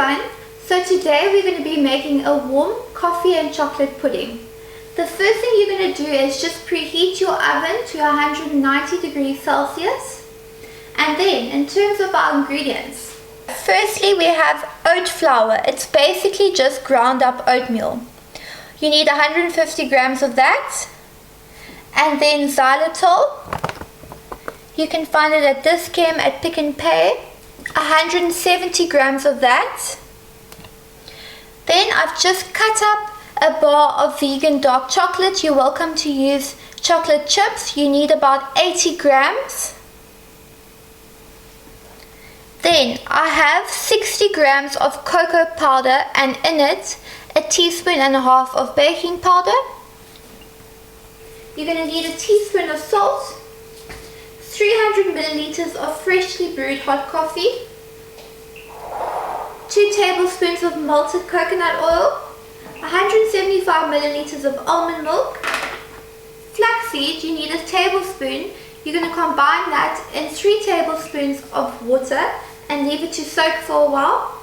everyone, so today we're going to be making a warm coffee and chocolate pudding. The first thing you're going to do is just preheat your oven to 190 degrees Celsius. And then in terms of our ingredients, firstly we have oat flour. It's basically just ground up oatmeal. You need 150 grams of that. And then xylitol. You can find it at Dischem, at Pick n Pay. 170 grams of that. Then I've just cut up a bar of vegan dark chocolate. You're welcome to use chocolate chips. You need about 80 grams. Then I have 60 grams of cocoa powder, and in it a teaspoon and a half of baking powder. You're going to need a teaspoon of salt, 300 milliliters of freshly brewed hot coffee, 2 tablespoons of malted coconut oil, 175 milliliters of almond milk, flaxseed. You need a tablespoon. You're going to combine that in 3 tablespoons of water and leave it to soak for a while.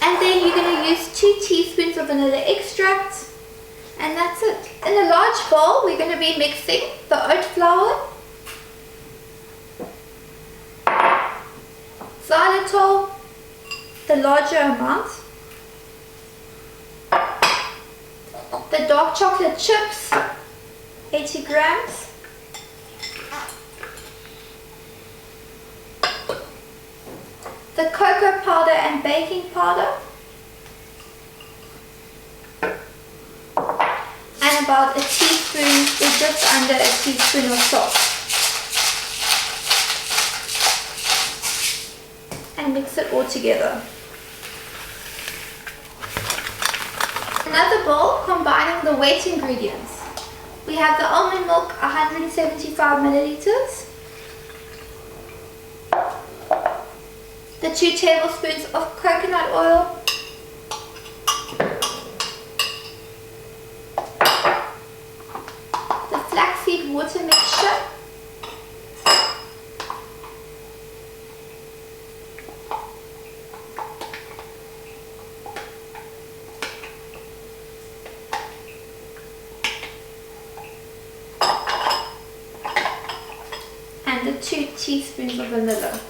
And then you're going to use 2 teaspoons of vanilla extract, and that's it. In a large bowl we're going to be mixing the oat flour, xylitol, the larger amount, the dark chocolate chips, 80 grams, the cocoa powder and baking powder, and about a teaspoon or just under a teaspoon of salt. And mix it all together. Another bowl combining the wet ingredients. We have the almond milk, 175 milliliters, the 2 tablespoons of coconut oil, the flaxseed water mixture, and the 2 teaspoons of vanilla.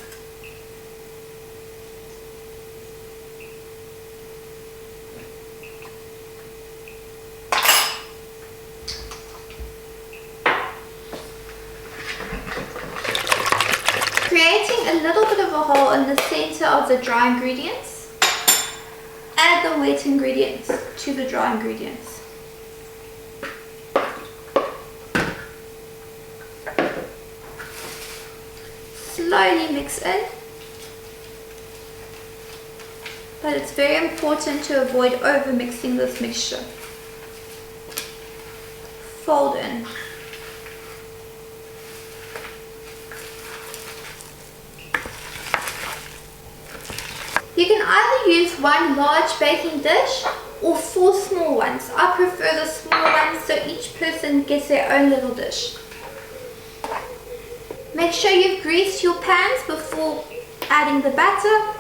Creating a little bit of a hole in the center of the dry ingredients, add the wet ingredients to the dry ingredients. Slowly mix in, but it's very important to avoid over mixing this mixture. Fold in. You can either use 1 large baking dish or 4 small ones. I prefer the small ones so each person gets their own little dish. Make sure you've greased your pans before adding the batter.